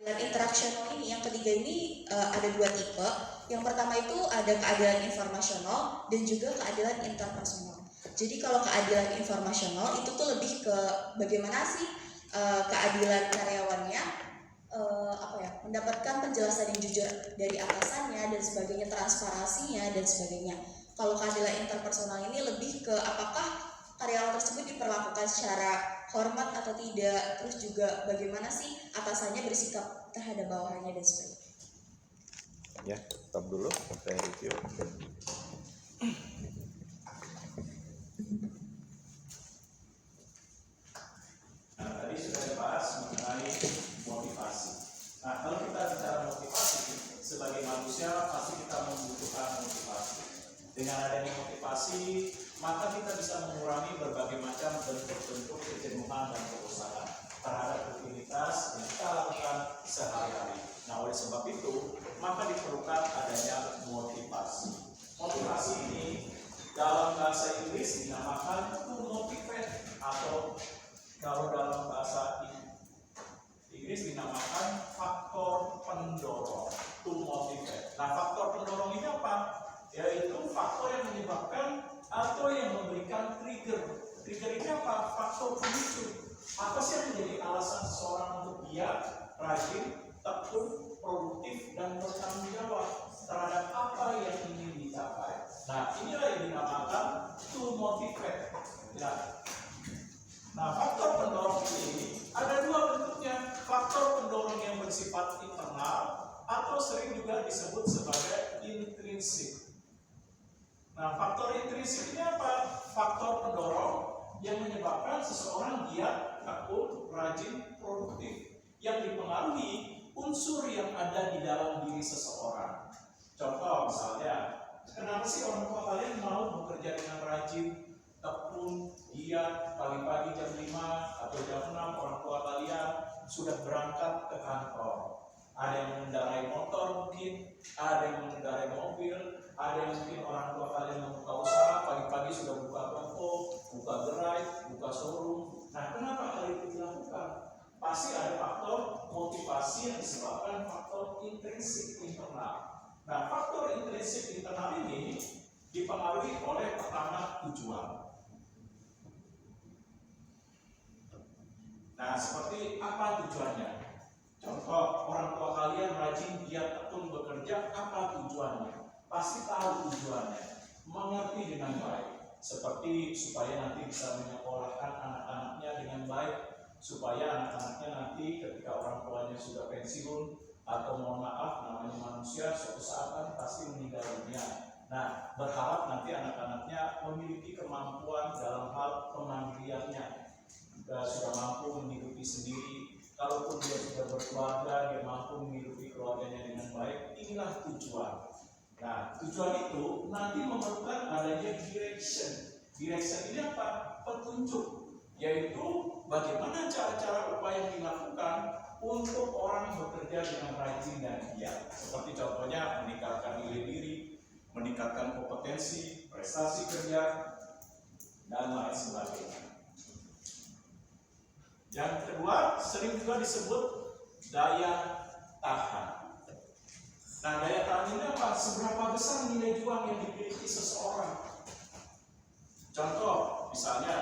Dan interaksional ini, yang ketiga ini ada dua tipe. Yang pertama itu ada keadilan informasional dan juga keadilan interpersonal. Jadi kalau keadilan informasional itu tuh lebih ke bagaimana sih keadilan karyawannya mendapatkan penjelasan yang jujur dari atasannya dan sebagainya, transparansinya dan sebagainya. Kalau keadilan interpersonal ini lebih ke apakah karyawan tersebut diperlakukan secara hormat atau tidak, terus juga bagaimana sih atasannya bersikap terhadap bawahannya dan sebagainya. Ya, stop dulu, saya review. Nah, tadi sudah dibahas mengenai motivasi. Nah, kalau kita bicara motivasi, sebagai manusia pasti kita membutuhkan motivasi. Dengan adanya motivasi, maka kita bisa mengurangi berbagai macam bentuk-bentuk kejenuhan dan kebosanan terhadap aktivitas yang kita lakukan sehari-hari. Nah, oleh sebab itu, maka diperlukan adanya motivasi. Motivasi ini dalam bahasa Inggris dinamakan to motivate, atau kalau dalam bahasa Inggris dinamakan faktor pendorong, to motivate. Nah, faktor pendorong ini apa? Yaitu faktor yang menyebabkan atau yang memberikan trigger. Trigger ini apa? Faktor pemicu. Apa sih yang menjadi alasan seseorang untuk giat, rajin, tekun, produktif, dan bertanggung jawab terhadap apa yang ingin dicapai? Nah, inilah yang dinamakan to motivate. Ya. Nah, faktor pendorong ini ada dua bentuknya. Faktor pendorong yang bersifat internal atau sering juga disebut sebagai intrinsik. Nah, faktor intrinsik ini apa? Faktor pendorong yang menyebabkan seseorang giat, tekun, rajin, produktif, yang dipengaruhi unsur yang ada di dalam diri seseorang. Contoh misalnya, kenapa sih orang tua kalian mau bekerja dengan rajin, tekun, giat, pagi-pagi jam 5 atau jam 6 orang tua kalian sudah berangkat ke kantor? Ada yang mengendarai motor mungkin, ada yang mengendarai mobil, ada yang mungkin orang tua kalian membuka usaha, pagi-pagi sudah buka toko, buka gerai, buka showroom. Nah, kenapa hal itu dilakukan? Pasti ada faktor motivasi yang disebabkan faktor intrinsik internal. Nah, faktor intrinsik internal ini dipengaruhi oleh pertama tujuan. Nah, seperti apa tujuannya? Contoh, orang tua kalian rajin, giat, tekun bekerja, apa tujuannya? Pasti tahu tujuannya, mengerti dengan baik, seperti supaya nanti bisa menyekolahkan anak-anaknya dengan baik, supaya anak-anaknya nanti ketika orang tuanya sudah pensiun atau mohon maaf namanya manusia suatu saat kan pasti meninggal dunia. Nah, berharap nanti anak-anaknya memiliki kemampuan dalam hal kemandiriannya, sudah mampu menghidupi sendiri. Kalaupun dia sudah berkeluarga, dia mampu menghidupi keluarganya dengan baik. Inilah tujuan. Nah, tujuan itu nanti memerlukan adanya direction. Direction ini apa? Petunjuk, yaitu bagaimana cara-cara upaya yang dilakukan untuk orang bekerja dengan rajin dan giat. Seperti contohnya meningkatkan nilai diri, meningkatkan kompetensi, prestasi kerja, dan lain sebagainya. Yang kedua, sering juga disebut daya tahan. Nah, daya tahan ini apa? Seberapa besar nilai juang yang dimiliki seseorang? Contoh, misalnya,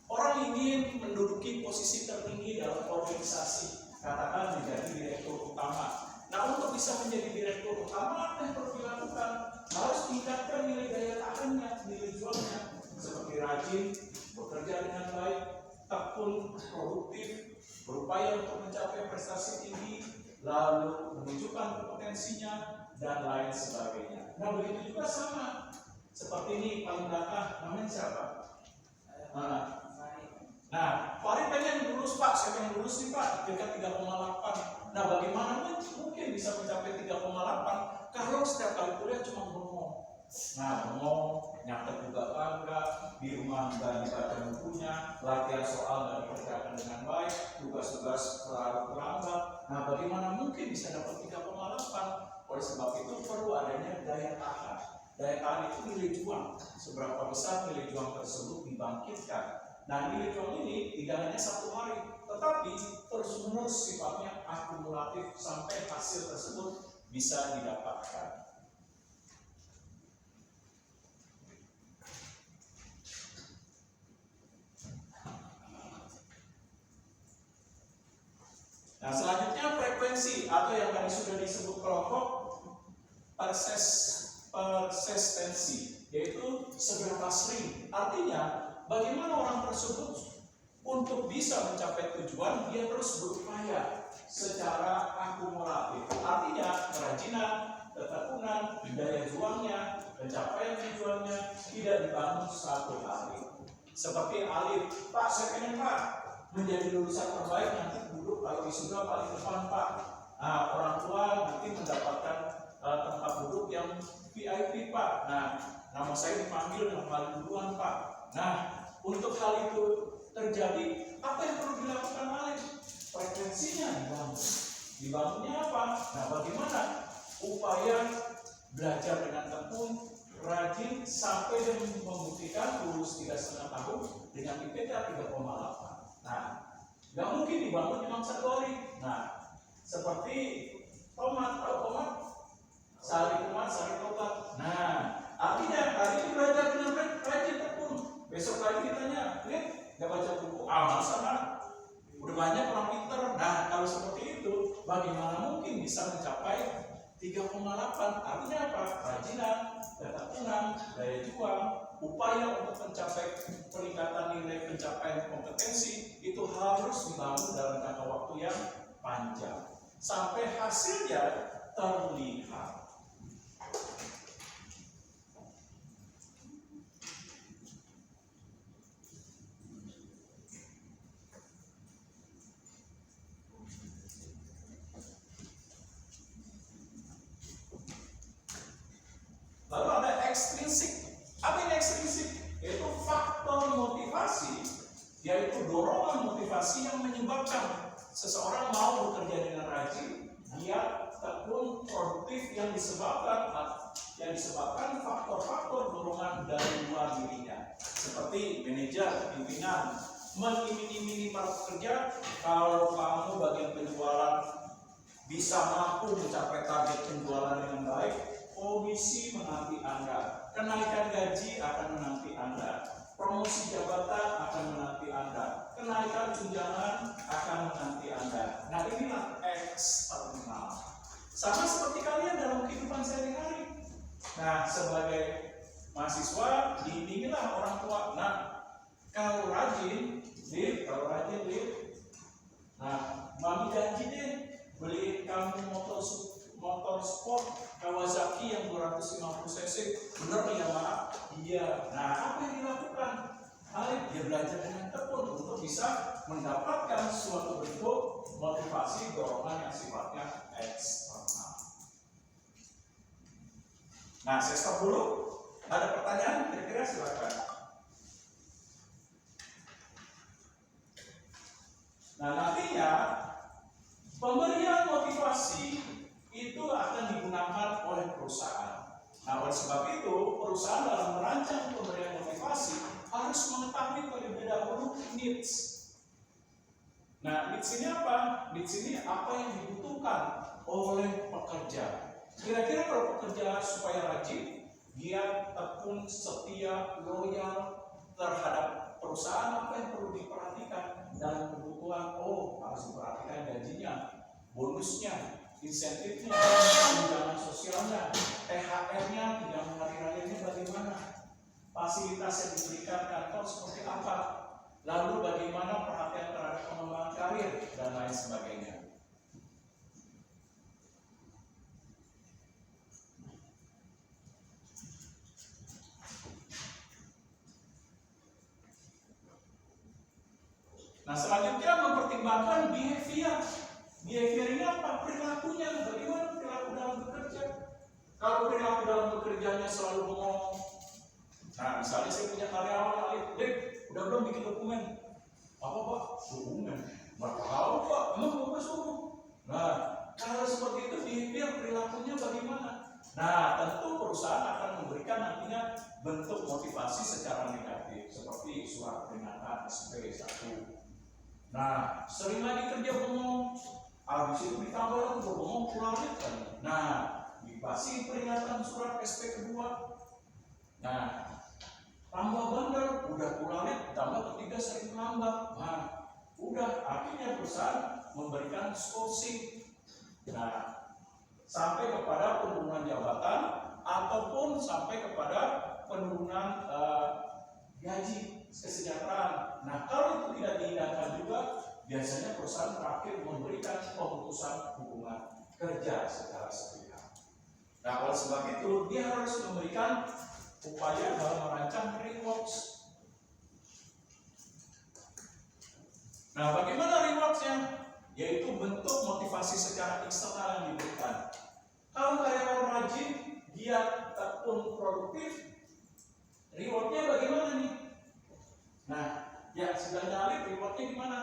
orang ingin menduduki posisi tertinggi dalam organisasi, katakan menjadi direktur utama. Nah, untuk bisa menjadi direktur utama, apa yang perlu dilakukan? Harus tingkatkan nilai daya tahannya, nilai juangnya, seperti rajin, bekerja dengan baik, tekun, produktif, berupaya untuk mencapai prestasi tinggi, lalu menunjukkan kompetensinya, dan lain sebagainya. Nah, begitu juga sama. Seperti ini, paling belakang, namanya siapa? Nah, Farid pengen lulus Pak, saya pengen lulus nih Pak, tingkat 3,8. Nah, bagaimana mungkin bisa mencapai 3,8 kalau setiap kali kuliah cuma bengong? Nah, bengong, nyatet juga kagak, di rumah nggak dibaca bukunya, latihan soal nggak dikerjakan dengan baik, tugas-tugas selalu terlambat. Nah, bagaimana mungkin bisa dapat 3,8? Oleh sebab itu perlu adanya daya tahan. Daya tahan itu nilai juang. Seberapa besar nilai juang tersebut dibangkitkan. Nah, nilai juang ini tidak hanya satu hari, tetapi terus-menerus sifatnya akumulatif sampai hasil tersebut bisa didapatkan. Nah, selanjutnya frekuensi atau yang tadi sudah disebut kelompok persistensi, yaitu seberapa sering. Artinya, bagaimana orang tersebut untuk bisa mencapai tujuan, dia terus berupaya secara akumulatif. Artinya, kerajinan, ketekunan, daya juangnya, pencapaian tujuannya tidak dibangun satu hari. Seperti Alif, Pak, saya pengen Pak menjadi lulusan terbaik, nanti duduk kalau wisuda paling depan Pak. Nah, orang tua nanti mendapatkan tempat duduk yang VIP Pak. Nah, nama saya dipanggil yang paling duluan Pak. Nah, untuk hal itu terjadi, apa yang perlu dilakukan Alif? Frekuensinya dibangun. Dibangunnya apa? Nah, bagaimana upaya belajar dengan tekun, rajin sampai dia membuktikan lulus 3,5 tahun dengan IPK 3,8. Nah, nggak mungkin dibangun cuma satu hari. Nah, seperti tomat, tahu tomat? Sari tomat, sari tomat. Nah, artinya hari ini belajar dengan rajin tekun. Besok lagi ditanya, nggak baca buku? Masa Pak? Udah banyak orang pinter. Nah, kalau seperti itu, bagaimana mungkin bisa mencapai 3,8? Artinya apa? Rajinan, ketekunan, daya juang, upaya untuk mencapai peningkatan nilai pencapaian kompetensi itu harus dibangun dalam jangka waktu yang panjang sampai hasilnya terlihat. Lalu ada ekstrinsik. Apa ini ekstrinsik? Yaitu faktor motivasi, yaitu dorongan motivasi yang menyebabkan seseorang mau bekerja dengan rajin, giat, tekun, produktif yang disebabkan faktor-faktor dorongan dari luar dirinya. Seperti manajer, pimpinan, mengiming-imingi para pekerja, kalau kamu bagian penjualan bisa mampu mencapai target penjualan dengan baik, komisi menanti Anda, kenaikan gaji akan menanti Anda, promosi jabatan akan menanti Anda, kenaikan tunjangan akan menanti Anda. Nah, inilah eksternal. Sama seperti kalian dalam kehidupan sehari-hari. Nah, sebagai mahasiswa diimingilah orang tua. Nah, kalau rajin, nah, mami janji deh beli kamu motor sport Kawasaki yang 250 cc. Bener ya Pak? Iya. Nah, apa yang dilakukan? Dia belajar dengan tekun untuk bisa mendapatkan suatu bentuk motivasi dorongan yang sifatnya eksternal. Nah, saya stop dulu. Ada pertanyaan? Kira-kira silakan. Nah, nantinya pemberian motivasi itu akan digunakan oleh perusahaan. Nah, oleh sebab itu, perusahaan dalam merancang pemberian motivasi harus mengetahui terlebih dahulu needs. Nah, needs ini apa? Needs ini apa yang dibutuhkan oleh pekerja. Kira-kira kalau pekerja supaya rajin, giat, tekun, setia, loyal terhadap perusahaan, apa yang perlu diperhatikan dalam kebutuhan? Harus diperhatikan gajinya, bonusnya, insentifnya, tunjangan sosialnya, THR-nya, tunjangan hari rayanya bagaimana, fasilitas yang diberikan kantor seperti apa, lalu bagaimana perhatian terhadap pengembangan karir dan lain sebagainya. Nah, selanjutnya mempertimbangkan behavior. Behavior ini apa? Perilakunya. Bagaimana perilaku dalam bekerja? Kalau perilaku dalam bekerjanya selalu bengong. Nah, misalnya saya punya karyawan Alif, udah belum bikin dokumen? Apa Pak? Dokumen? Nggak tahu Pak, emang Bapak suruh. Nah, kalau seperti itu behavior perilakunya bagaimana? Nah, tentu perusahaan akan memberikan nantinya bentuk motivasi secara negatif, seperti surat peringatan SP 1. Nah, sering lagi kerja bengong, habis itu ditambah lagi bengong pulang kan. Nah, dikasih peringatan surat SP kedua. Nah, tambah bandel, udah pulang tambah ketiga sering menambah. Nah, udah akhirnya perusahaan memberikan skorsing. Nah, sampai kepada penurunan jabatan ataupun sampai kepada penurunan gaji kesejahteraan. Nah, kalau itu tidak dihindarkan juga, biasanya perusahaan terakhir memberikan pemutusan hubungan kerja secara sepihak. Nah, oleh sebab itu dia harus memberikan upaya dalam merancang rewards. Nah, bagaimana rewards-nya? Yaitu bentuk motivasi secara eksternal yang diberikan. Kalau karyawan rajin, giat, tekun, produktif, rewardnya bagaimana nih? Nah, ya sudah nyalip, rewardnya gimana?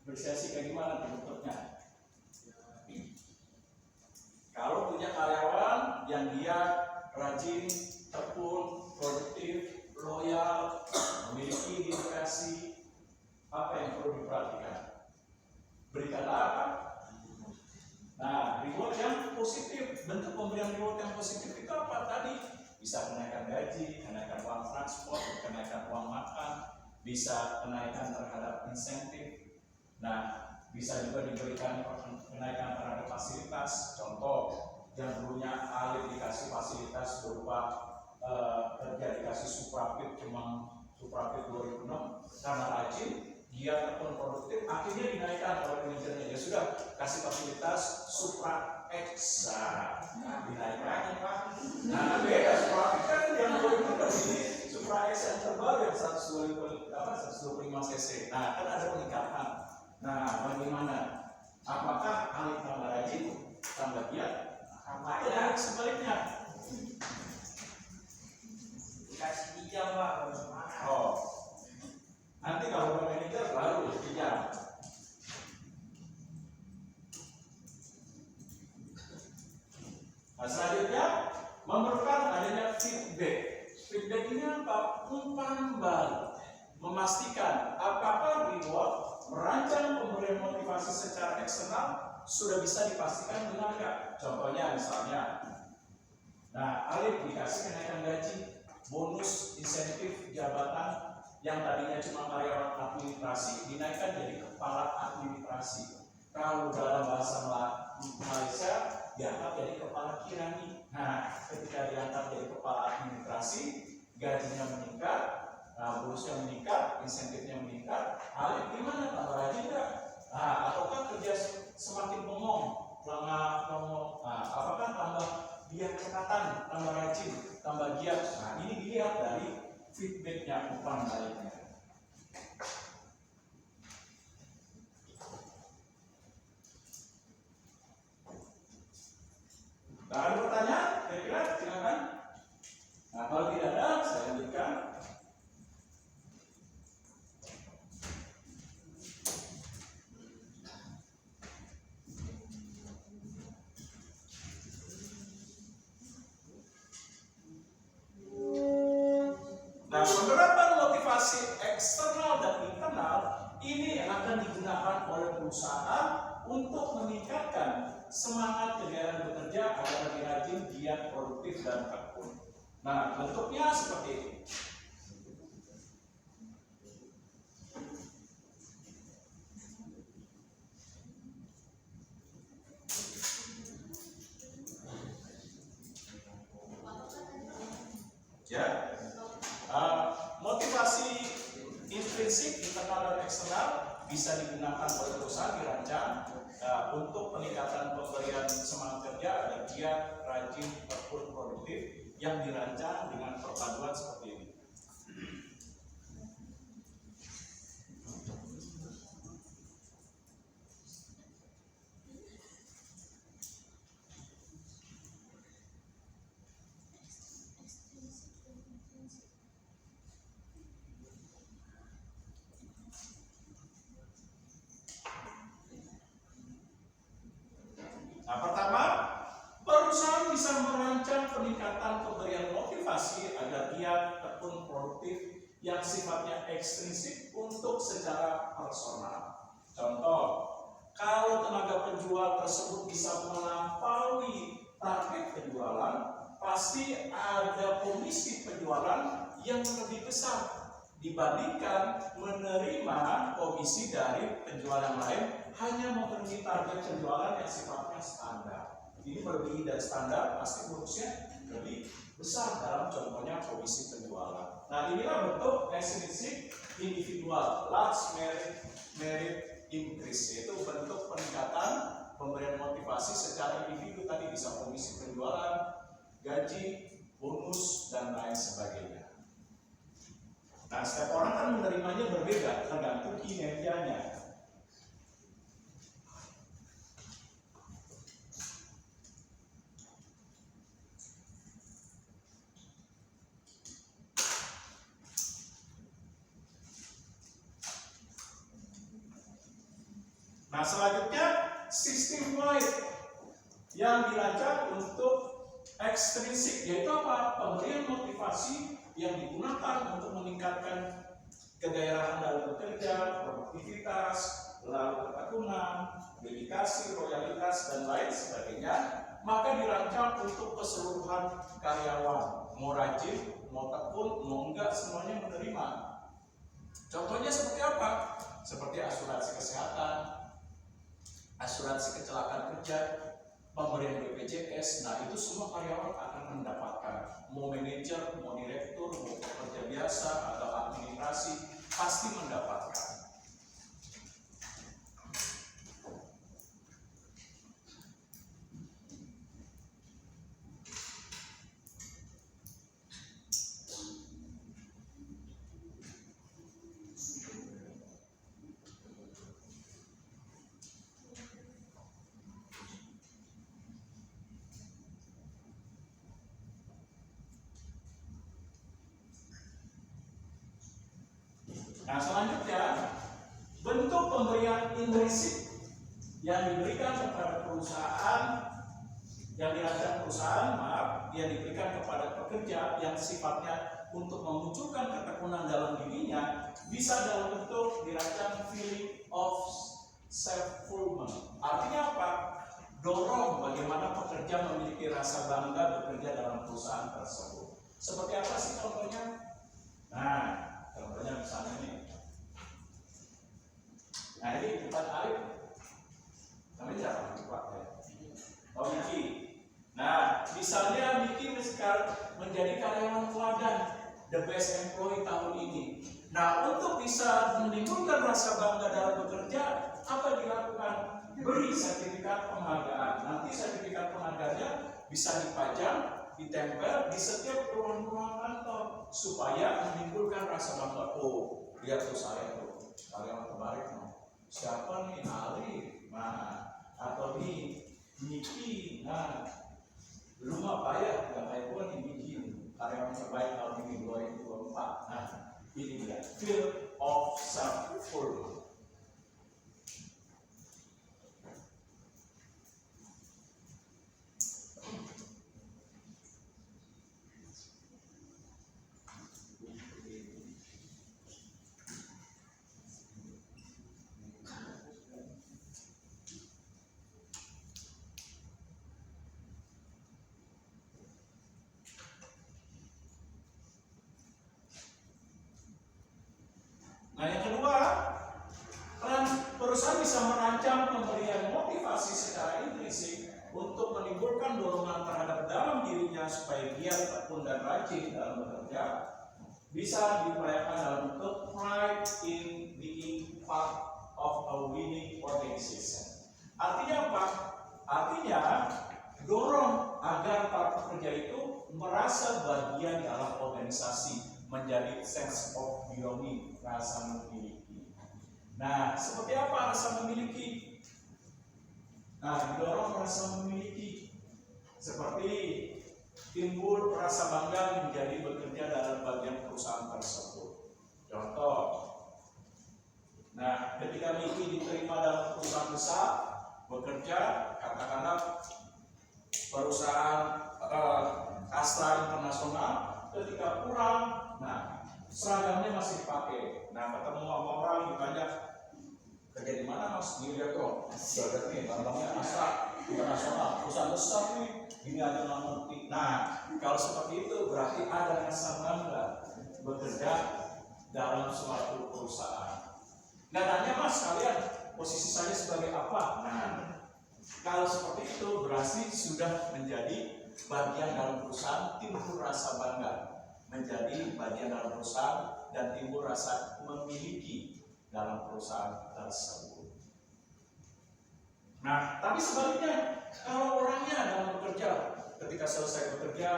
Apresiasi kayak gimana bentuknya? Kalau punya karyawan yang dia rajin, tekun, produktif, loyal, memiliki dedikasi, apa yang perlu diperhatikan? Berikanlah apa? Nah, reward yang positif, bentuk pemberian reward yang positif itu apa tadi? Bisa kenaikan gaji, kenaikan uang transport, kenaikan uang makan, bisa kenaikan terhadap insentif. Nah, bisa juga diberikan kenaikan terhadap fasilitas. Contoh, yang dulunya Alif dikasih fasilitas berupa kerja dikasih suprapit cuma suprapit 2006, karena rajin, giat tekun produktif, akhirnya dinaikkan oleh manajernya. Ya sudah, kasih fasilitas supra X, dinaikkan Pak. Nah, beda suprapit kan yang 2006 ini supra X yang terbaru yang 125 cc. Nah, kan ada peningkatan. Nah, bagaimana? Apakah Alif tambah rajin, tambah giat? Atau sebaliknya? Dikasih pinjam Pak. Oh, nanti kalau udah manajer baru pinjam. Nah, selanjutnya memerlukan adanya feedback. Feedback ini apa? Umpan balik, memastikan apakah reward merancang pemberian motivasi secara eksternal sudah bisa dipastikan benar nggak? Contohnya misalnya, nah Alif dikasih kenaikan gaji, bonus, insentif jabatan yang tadinya cuma karyawan administrasi dinaikkan jadi kepala administrasi. Kalau dalam bahasa Malaysia diangkat jadi kepala kirani. Nah, ketika diangkat jadi kepala administrasi, gajinya meningkat, nah, bonusnya meningkat, insentifnya meningkat. Alif gimana? Tambah rajin nggak? Nah, ataukah kerja semakin bengong, lengah, ngomong? Nah, apakah tambah giat cekatan, tambah rajin, tambah giat? Nah, ini dilihat dari feedbacknya, umpan baliknya. Nah, ada pertanyaan? Kira-kira silakan. Nah, kalau tidak ada, saya lanjutkan. Nah, penerapan motivasi eksternal dan internal ini akan digunakan oleh perusahaan untuk meningkatkan semangat kegiatan bekerja agar lebih rajin, giat, produktif, dan tekun. Nah, bentuknya seperti ini. Ya, motivasi intrinsik, internal dan eksternal bisa digunakan oleh perusahaan dirancang untuk peningkatan pemberian semangat kerja agar giat, rajin, tekun, produktif yang dirancang dengan perpaduan seperti ini. peningkatan pemberian motivasi agar giat, tekun, produktif yang sifatnya ekstrinsik untuk secara personal. Contoh, kalau tenaga penjual tersebut bisa melampaui target penjualan, pasti ada komisi penjualan yang lebih besar dibandingkan menerima komisi dari penjual yang lain hanya memenuhi target penjualan yang sifatnya standar. Ini melebihi dari standar, pasti bonusnya lebih besar dalam contohnya komisi penjualan. Nah, inilah bentuk ekstrinsik individual, large merit increase, yaitu bentuk peningkatan pemberian motivasi secara individu, tadi bisa komisi penjualan, gaji, bonus, dan lain sebagainya. Nah, setiap orang kan menerimanya berbeda, tergantung kinerjanya. Nah, selanjutnya sistem wide yang dirancang untuk ekstrinsik, yaitu apa? Pemberian motivasi yang digunakan untuk meningkatkan kegairahan dalam bekerja, produktivitas, lalu ketekunan, dedikasi, loyalitas, dan lain sebagainya, maka dirancang untuk keseluruhan karyawan, mau rajin, mau tekun, mau enggak, semuanya menerima. Contohnya seperti apa? Seperti asuransi kesehatan, asuransi kecelakaan kerja, pemberian BPJS. Nah, itu semua karyawan akan mendapatkan, mau manajer, mau direktur, mau pekerja biasa atau administrasi, pasti mendapatkan. Nah, selanjutnya bentuk pemberian intrinsik yang diberikan kepada perusahaan, yang dirancang perusahaan, yang diberikan kepada pekerja yang sifatnya untuk memunculkan ketekunan dalam dirinya, bisa dalam bentuk dirancang feeling of self-fulfillment. Artinya apa? Dorong bagaimana pekerja memiliki rasa bangga bekerja dalam perusahaan tersebut. Seperti apa sih contohnya? Nah, contohnya misalnya nih. Nah, ini bukan Arif, namanya siapa? Lupa ya. Oh, Miki. Nah, misalnya Miki menjadi karyawan teladan, the best employee tahun ini. Nah, untuk bisa menimbulkan rasa bangga dalam bekerja, apa dilakukan? Beri sertifikat penghargaan. Nanti sertifikat penghargaannya bisa dipajang, ditempel di setiap ruang-ruang kantor supaya menimbulkan rasa bangga. Oh, lihat tuh saya tuh karyawan terbaik. Siapa nih? Ali, nah, atau nih Niki, nah, belum apa ya, nggak kayak gue nih Niki, karyawan terbaik tahun ini 2024. Nah, ini dia feel of self-fulfillment. Nah, yang kedua, perusahaan bisa merancang pemberian motivasi secara intrinsik untuk menimbulkan dorongan terhadap dalam dirinya supaya giat, tekun, dan rajin dalam bekerja. Bisa diupayakan dalam bentuk pride in being part of a winning organization. Artinya apa? Artinya dorong agar para pekerja itu merasa bagian dalam organisasi, menjadi sense of belonging, rasa memiliki. Nah, seperti apa rasa memiliki? Nah, didorong rasa memiliki seperti timbul rasa bangga menjadi bekerja dalam bagian perusahaan tersebut. Contoh, nah, ketika Miki diterima dalam perusahaan besar, bekerja, katakanlah perusahaan AC kasta internasional, ketika pulang, nah seragamnya masih dipakai. Nah ketemu sama orang ditanya kerja di mana mas? Di lihat dong, seragam nih, lambangnya kasta internasional, perusahaan besar nih, ini aja nggak ngerti. Nah kalau seperti itu berarti ada rasa bangga bekerja dalam suatu perusahaan. Nggak tanya mas kalian posisi saya sebagai apa? Nah kalau seperti itu berarti sudah menjadi bagian dalam perusahaan, timbul rasa bangga menjadi bagian dalam perusahaan dan timbul rasa memiliki dalam perusahaan tersebut. Nah, tapi sebaliknya kalau orangnya dalam bekerja, ketika selesai bekerja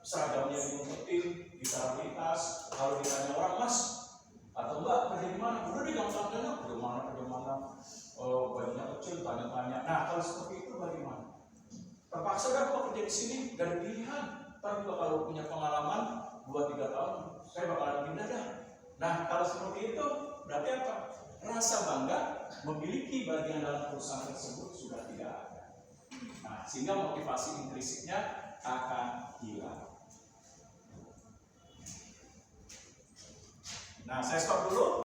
seragamnya diumpetin, ditaruh di tas, kalau ditanya orang mas atau mbak kerja di mana? Udah digampangkan kerja mana? Oh, bajunya kecil, tanya-tanya. Nah, kalau seperti itu bagaimana? Terpaksa kan kok kerja di sini, gak ada pilihan. Tapi kalau punya pengalaman 2-3 tahun, saya bakalan pindah dah. Nah, kalau seperti itu, berarti apa? Rasa bangga memiliki bagian dalam perusahaan tersebut sudah tidak ada. Nah, sehingga motivasi intrinsiknya akan hilang. Nah, saya stop